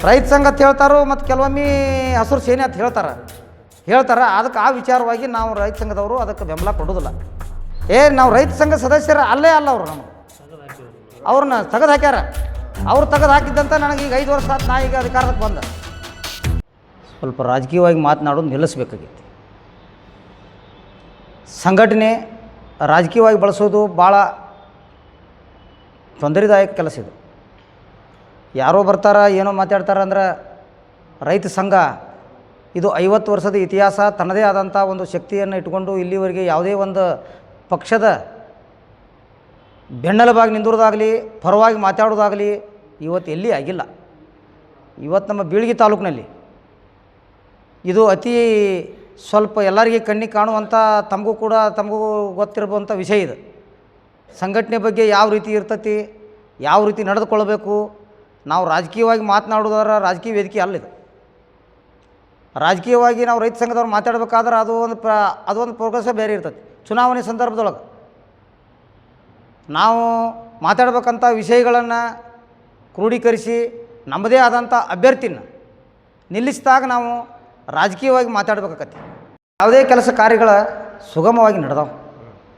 ರೈತ ಸಂಘ ಅಂತ ಹೇಳ್ತಾರೋ ಮತ್ತು ಕೆಲವೊಮ್ಮೆ ಹಸಿರು ಸೇನೆ ಅಂತ ಹೇಳ್ತಾರೆ ಅದಕ್ಕೆ ಆ ವಿಚಾರವಾಗಿ ನಾವು ರೈತ ಸಂಘದವರು ಅದಕ್ಕೆ ಬೆಂಬಲ ಕೊಡೋದಿಲ್ಲ. ನಾವು ರೈತ ಸಂಘ ಸದಸ್ಯರ ಅಲ್ಲೇ ಅಲ್ಲ ಅವರು ನಮಗೆ ಅವ್ರನ್ನ ತೆಗೆದು ಹಾಕ್ಯಾರ. ಅವ್ರು ತೆಗೆದು ಹಾಕಿದ್ದಂತ ನನಗೆ ಈಗ 5 ವರ್ಷ ಆಯ್ತು ನಾ ಈಗ ಅಧಿಕಾರಕ್ಕೆ ಬಂದ. ಸ್ವಲ್ಪ ರಾಜಕೀಯವಾಗಿ ಮಾತನಾಡೋದು ನಿಲ್ಲಿಸ್ಬೇಕಾಗಿತ್ತು. ಸಂಘಟನೆ ರಾಜಕೀಯವಾಗಿ ಬಳಸೋದು ಭಾಳ ತೊಂದರೆದಾಯಕ ಕೆಲಸ ಇದು. ಯಾರೋ ಬರ್ತಾರ ಏನೋ ಮಾತಾಡ್ತಾರೆ ಅಂದ್ರೆ ರೈತ ಸಂಘ ಇದು 50 ವರ್ಷದ ಇತಿಹಾಸ ತನ್ನದೇ ಆದಂಥ ಒಂದು ಶಕ್ತಿಯನ್ನು ಇಟ್ಕೊಂಡು ಇಲ್ಲಿವರೆಗೆ ಯಾವುದೇ ಒಂದು ಪಕ್ಷದ ಬೆನ್ನೆಲುಬಾಗಿ ನಿಂದಿರೋದಾಗಲಿ ಪರವಾಗಿ ಮಾತಾಡೋದಾಗಲಿ ಇವತ್ತು ಎಲ್ಲಿ ಆಗಿಲ್ಲ. ಇವತ್ತು ನಮ್ಮ ಬೀಳಗಿ ತಾಲೂಕಿನಲ್ಲಿ ಇದು ಅತಿ ಸ್ವಲ್ಪ ಎಲ್ಲರಿಗೆ ಕಣ್ಣಿಗೆ ಕಾಣುವಂಥ ತಮಗೂ ಗೊತ್ತಿರುವಂಥ ವಿಷಯ ಇದು. ಸಂಘಟನೆ ಬಗ್ಗೆ ಯಾವ ರೀತಿ ಇರ್ತತಿ, ಯಾವ ರೀತಿ ನಡೆದುಕೊಳ್ಳಬೇಕು. ನಾವು ರಾಜಕೀಯವಾಗಿ ಮಾತನಾಡೋದಾರ ರಾಜಕೀಯ ವೇದಿಕೆ ಅಲ್ಲಿದೆ. ರಾಜಕೀಯವಾಗಿ ನಾವು ರೈತ ಸಂಘದವ್ರು ಮಾತಾಡಬೇಕಾದ್ರೆ ಅದೊಂದು ಪ್ರೋಗ್ರೆಸ್ಸೇ ಬೇರೆ ಇರ್ತದೆ. ಚುನಾವಣೆ ಸಂದರ್ಭದೊಳಗೆ ನಾವು ಮಾತಾಡ್ಬೇಕಂತ ವಿಷಯಗಳನ್ನು ಕ್ರೋಢೀಕರಿಸಿ ನಮ್ಮದೇ ಆದಂಥ ಅಭ್ಯರ್ಥಿನ ನಿಲ್ಲಿಸಿದಾಗ ನಾವು ರಾಜಕೀಯವಾಗಿ ಮಾತಾಡಬೇಕಾಗತ್ತೆ. ಯಾವುದೇ ಕೆಲಸ ಕಾರ್ಯಗಳ ಸುಗಮವಾಗಿ ನಡೆದವು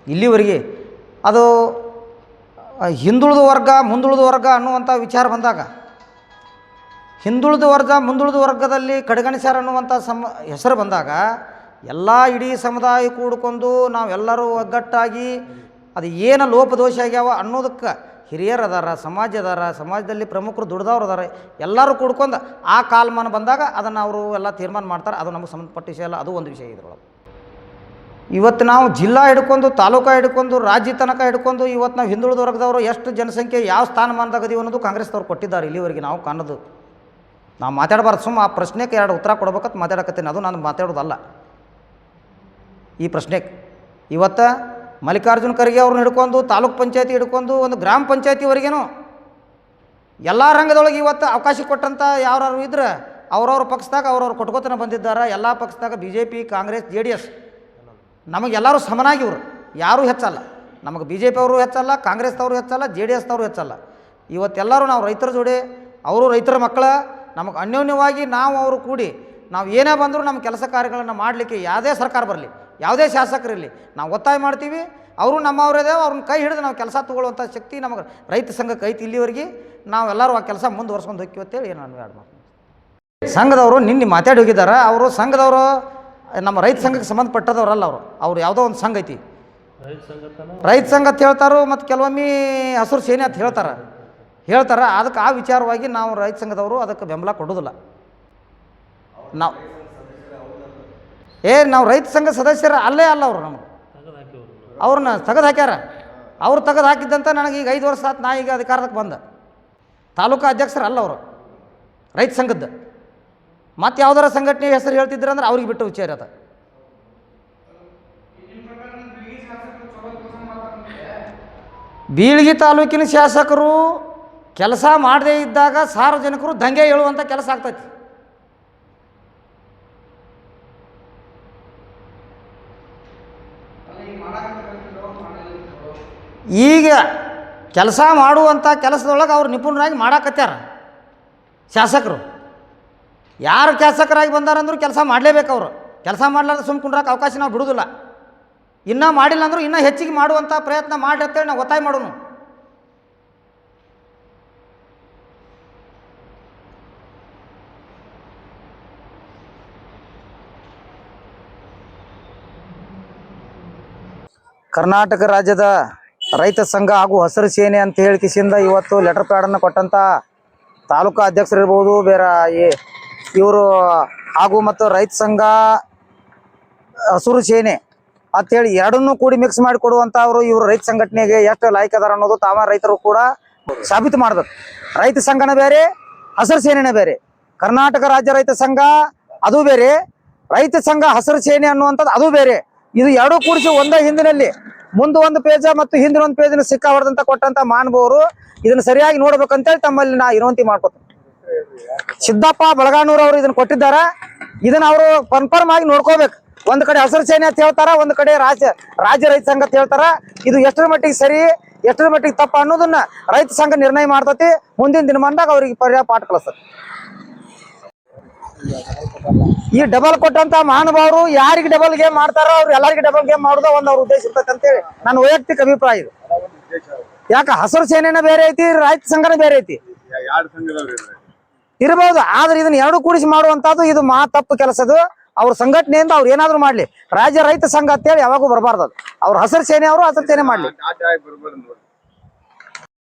ಇಲ್ಲಿವರೆಗೆ. ಅದು ಹಿಂದುಳಿದ ವರ್ಗ ಮುಂದುಳಿದ ವರ್ಗ ಅನ್ನುವಂಥ ವಿಚಾರ ಬಂದಾಗ ಹಿಂದುಳಿದ ವರ್ಗ ಮುಂದುಳಿದ ವರ್ಗದಲ್ಲಿ ಕಡೆಗಣಿಸ್ಯಾರ ಅನ್ನುವಂಥ ಹೆಸರು ಬಂದಾಗ ಎಲ್ಲ ಇಡೀ ಸಮುದಾಯ ಕೂಡ್ಕೊಂಡು ನಾವೆಲ್ಲರೂ ಒಗ್ಗಟ್ಟಾಗಿ ಅದು ಏನು ಲೋಪದೋಷ ಆಗ್ಯಾವ ಅನ್ನೋದಕ್ಕೆ ಹಿರಿಯರು ಅದಾರ, ಸಮಾಜದಲ್ಲಿ ಪ್ರಮುಖರು ದುಡ್ದವ್ರು ಅದಾರ, ಎಲ್ಲರೂ ಕೂಡ್ಕೊಂಡು ಆ ಕಾಲಮಾನ ಬಂದಾಗ ಅದನ್ನು ಅವರು ಎಲ್ಲ ತೀರ್ಮಾನ ಮಾಡ್ತಾರೆ. ಅದು ನಮಗೆ ಸಂಬಂಧಪಟ್ಟ ವಿಷಯ ಅಲ್ಲ, ಅದು ಒಂದು ವಿಷಯ ಇದ್ರೊಳಗೆ. ಇವತ್ತು ನಾವು ಜಿಲ್ಲಾ ಹಿಡ್ಕೊಂಡು ತಾಲೂಕು ಹಿಡ್ಕೊಂಡು ರಾಜ್ಯ ತನಕ ಹಿಡ್ಕೊಂಡು ಇವತ್ತು ನಾವು ಹಿಂದುಳಿದ ವರ್ಗದವರು ಎಷ್ಟು ಜನಸಂಖ್ಯೆ ಯಾವ ಸ್ಥಾನಮಾನದಾಗ ಅದೀವಿ ಅನ್ನೋದು ಕಾಂಗ್ರೆಸ್ದವ್ರು ಕೊಟ್ಟಿದ್ದಾರೆ. ಇಲ್ಲಿವರೆಗೆ ನಾವು ಕಾಣೋದು ನಾವು ಮಾತಾಡಬಾರ್ದು. ಸುಮ್ಮ ಆ ಪ್ರಶ್ನೆಗೆ 2 ಉತ್ತರ ಕೊಡ್ಬೇಕಂತ ಮಾತಾಡಕತ್ತೀನಿ. ಅದು ನಾನು ಮಾತಾಡೋದಲ್ಲ ಈ ಪ್ರಶ್ನೆಗೆ. ಇವತ್ತು ಮಲ್ಲಿಕಾರ್ಜುನ ಖರ್ಗೆ ಅವ್ರನ್ನ ಹಿಡ್ಕೊಂಡು ತಾಲೂಕ್ ಪಂಚಾಯತಿ ಹಿಡ್ಕೊಂಡು ಒಂದು ಗ್ರಾಮ ಪಂಚಾಯತಿವರೆಗೇನು ಎಲ್ಲ ರಂಗದೊಳಗೆ ಇವತ್ತು ಅವಕಾಶ ಕೊಟ್ಟಂಥ ಯಾರು ಇದ್ರೆ ಅವ್ರವ್ರ ಪಕ್ಷದಾಗ ಅವ್ರವ್ರು ಕೊಟ್ಕೋತನ ಬಂದಿದ್ದಾರೆ. ಎಲ್ಲ ಪಕ್ಷದಾಗ BJP ಕಾಂಗ್ರೆಸ್ JDS ನಮಗೆಲ್ಲರೂ ಸಮನಾಗಿ ಇವರು ಯಾರೂ ಹೆಚ್ಚಲ್ಲ. ನಮಗೆ BJP ಅವರು ಹೆಚ್ಚಲ್ಲ, ಕಾಂಗ್ರೆಸ್ದವರು ಹೆಚ್ಚಲ್ಲ, JDSದವರು ಹೆಚ್ಚಲ್ಲ. ಇವತ್ತೆಲ್ಲರೂ ನಾವು ರೈತರ ಜೋಡಿ, ಅವರು ರೈತರ ಮಕ್ಕಳ, ನಮಗೆ ಅನ್ಯೋನ್ಯವಾಗಿ ನಾವು ಅವರು ಕೂಡಿ ನಾವು ಏನೇ ಬಂದರೂ ನಮ್ಮ ಕೆಲಸ ಕಾರ್ಯಗಳನ್ನು ಮಾಡಲಿಕ್ಕೆ ಯಾವುದೇ ಸರ್ಕಾರ ಬರಲಿ, ಯಾವುದೇ ಶಾಸಕರಿರಲಿ ನಾವು ಒತ್ತಾಯ ಮಾಡ್ತೀವಿ. ಅವರು ನಮ್ಮವರದೇ ಅವ್ರನ್ನ ಕೈ ಹಿಡಿದು ನಾವು ಕೆಲಸ ತೊಗೊಳ್ಳುವಂಥ ಶಕ್ತಿ ನಮಗೆ ರೈತ ಸಂಘಕ್ಕೆ ಐತಿ. ಇಲ್ಲಿವರೆಗೆ ನಾವೆಲ್ಲರೂ ಆ ಕೆಲಸ ಮುಂದುವರ್ಸ್ಕೊಂಡು ಹೋಗ್ತೀವಿ ಅಂತೇಳಿ ನಾನು ಎರಡು ಮಾತು. ಸಂಘದವರು ನಿನ್ನೆ ಮಾತಾಡಿ ಹೋಗಿದ್ದಾರೆ. ಅವರು ಸಂಘದವರು ನಮ್ಮ ರೈತ ಸಂಘಕ್ಕೆ ಸಂಬಂಧಪಟ್ಟದವರಲ್ಲ. ಅವ್ರು ಯಾವುದೋ ಒಂದು ಸಂಘ ಐತಿ, ರೈತ ಸಂಘ ಅಂತ ಹೇಳ್ತಾರೋ ಮತ್ತು ಕೆಲವೊಮ್ಮೆ ಹಸಿರು ಸೇನೆ ಅಂತ ಹೇಳ್ತಾರೆ ಅದಕ್ಕೆ ಆ ವಿಚಾರವಾಗಿ ನಾವು ರೈತ ಸಂಘದವರು ಅದಕ್ಕೆ ಬೆಂಬಲ ಕೊಡೋದಿಲ್ಲ. ನಾವು ರೈತ ಸಂಘ ಸದಸ್ಯರ ಅಲ್ಲೇ ಅಲ್ಲ ಅವರು ನಮಗೆ ಅವ್ರನ್ನ ತೆಗೆದು ಹಾಕ್ಯಾರ. ಅವ್ರು ತೆಗೆದು ಹಾಕಿದ್ದಂತ ನನಗೆ ಈಗ 5 ವರ್ಷ ಆಯ್ತು ನಾ ಈಗ ಅಧಿಕಾರಕ್ಕೆ ಬಂದ. ತಾಲೂಕು ಅಧ್ಯಕ್ಷರು ಅಲ್ಲ ಅವರು ರೈತ ಸಂಘದ್ದು. ಮತ್ತು ಯಾವ್ದಾರ ಸಂಘಟನೆ ಹೆಸರು ಹೇಳ್ತಿದ್ರು ಅಂದ್ರೆ ಅವ್ರಿಗೆ ಬಿಟ್ಟು ವಿಚಾರ ಅದ. ಬೀಳಗಿ ತಾಲೂಕಿನ ಶಾಸಕರು ಕೆಲಸ ಮಾಡದೇ ಇದ್ದಾಗ ಸಾರ್ವಜನಿಕರು ದಂಗೆ ಹೇಳುವಂಥ ಕೆಲಸ ಆಗ್ತೈತಿ. ಈಗ ಕೆಲಸ ಮಾಡುವಂಥ ಕೆಲಸದೊಳಗೆ ಅವ್ರು ನಿಪುಣರಾಗಿ ಮಾಡಾಕತ್ಯಾರ ಶಾಸಕರು. ಯಾರು ಶಾಸಕರಾಗಿ ಬಂದಾರಂದ್ರೂ ಕೆಲಸ ಮಾಡಲೇಬೇಕು. ಅವರು ಕೆಲಸ ಮಾಡಲಾರ್ದು ಸುಮ್ಮ ಕುಂಡ್ರಕ್ಕೆ ಅವಕಾಶ ನಾವು ಬಿಡೋದಿಲ್ಲ. ಇನ್ನೂ ಮಾಡಿಲ್ಲ ಅಂದರೂ ಇನ್ನೂ ಹೆಚ್ಚಿಗೆ ಮಾಡುವಂಥ ಪ್ರಯತ್ನ ಮಾಡಿ ಅಂತೇಳಿ ನಾವು ಒತ್ತಾಯ ಮಾಡೋನು. ಕರ್ನಾಟಕ ರಾಜ್ಯದ ರೈತ ಸಂಘ ಹಾಗೂ ಹಸಿರು ಸೇನೆ ಅಂತ ಹೇಳಿಕಿಸಿಂದ ಇವತ್ತು ಲೆಟರ್ ಪ್ಯಾಡನ್ನು ಕೊಟ್ಟಂಥ ತಾಲೂಕಾ ಅಧ್ಯಕ್ಷರು ಇರ್ಬೋದು, ಬೇರೆ ಇವರು ಹಾಗೂ ಮತ್ತು ರೈತ ಸಂಘ ಹಸಿರು ಸೇನೆ ಅಂಥೇಳಿ ಎರಡನ್ನೂ ಕೂಡಿ ಮಿಕ್ಸ್ ಮಾಡಿ ಕೊಡುವಂಥ ಇವರು ರೈತ ಸಂಘಟನೆಗೆ ಎಷ್ಟು ಲಾಯ್ಕ್ ಅದಾರ ಅನ್ನೋದು ತಾವ ರೈತರು ಕೂಡ ಸಾಬೀತು ಮಾಡಬೇಕು. ರೈತ ಸಂಘನ ಬೇರೆ, ಹಸಿರು ಸೇನೆನೇ ಬೇರೆ. ಕರ್ನಾಟಕ ರಾಜ್ಯ ರೈತ ಸಂಘ ಅದು ಬೇರೆ, ರೈತ ಸಂಘ ಹಸಿರು ಸೇನೆ ಅನ್ನುವಂಥದ್ದು ಅದು ಬೇರೆ. ಇದು ಎರಡೂ ಕೂಡಿಸಿ ಒಂದೇ ಹಿಂದಿನಲ್ಲಿ ಮುಂದೆ ಒಂದು ಪೇಜ ಮತ್ತು ಹಿಂದಿನ ಒಂದು ಪೇಜನ್ನು ಸಿಕ್ಕ ಹೊಡೆದಂತ ಕೊಟ್ಟಂತ ಮಾನವರು ಇದನ್ನು ಸರಿಯಾಗಿ ನೋಡ್ಬೇಕಂತೇಳಿ ತಮ್ಮಲ್ಲಿ ನಾ ವಿನಂತಿ ಮಾಡ್ಕೊತೀನಿ. ಸಿದ್ದಪ್ಪ ಬಳಗಾನೂರ್ ಅವರು ಇದನ್ನು ಕೊಟ್ಟಿದ್ದಾರೆ. ಇದನ್ನ ಅವರು ಕನ್ಫರ್ಮ್ ಆಗಿ ನೋಡ್ಕೋಬೇಕು. ಒಂದು ಕಡೆ ಹಸಿರು ಸೇನೆ ಅಂತ ಹೇಳ್ತಾರ, ಒಂದು ಕಡೆ ರಾಜ್ಯ ರೈತ ಸಂಘ ಅಂತ ಹೇಳ್ತಾರ. ಇದು ಎಷ್ಟರ ಮಟ್ಟಿಗೆ ಸರಿ ಎಷ್ಟರ ಮಟ್ಟಿಗೆ ತಪ್ಪ ಅನ್ನೋದನ್ನ ರೈತ ಸಂಘ ನಿರ್ಣಯ ಮಾಡ್ತತಿ. ಮುಂದಿನ ದಿನಮಾನದಾಗ ಅವ್ರಿಗೆ ಪರ್ಯಾಯ ಪಾಠ ಕಲಿಸ್ತದೆ. ಈ ಡಬಲ್ ಕೊಟ್ಟಂತ ಮಹಾನುಭಾವರು ಯಾರಿಗೆ ಡಬಲ್ ಗೇಮ್ ಮಾಡ್ತಾರೋ ಅವ್ರು ಎಲ್ಲರಿಗೂ ಡಬಲ್ ಗೇಮ್ ಮಾಡೋದ ಒಂದ್ ಅವ್ರ ಉದ್ದೇಶ ಇರ್ತೈತೆ ಅಂತೇಳಿ ನನ್ನ ವೈಯಕ್ತಿಕ ಅಭಿಪ್ರಾಯ ಇದು. ಯಾಕ ಹಸಿರು ಸೇನೆನ ಬೇರೆ ಐತಿ, ರೈತ ಸಂಘನ ಬೇರೆ ಐತಿ ಇರಬಹುದು. ಆದ್ರೆ ಇದನ್ನ ಎರಡು ಕೂಡಿಸಿ ಮಾಡುವಂತದ್ದು ಇದು ಮಹಾ ತಪ್ಪು ಕೆಲಸದು. ಅವ್ರ ಸಂಘಟನೆಯಿಂದ ಅವ್ರು ಏನಾದ್ರು ಮಾಡ್ಲಿ, ರಾಜ್ಯ ರೈತ ಸಂಘ ಅಂತೇಳಿ ಯಾವಾಗೂ ಬರಬಾರ್ದು. ಅವ್ರ ಹಸಿರು ಸೇನೆ ಅವರು ಹಸಿರು ಸೇನೆ ಮಾಡ್ಲಿ.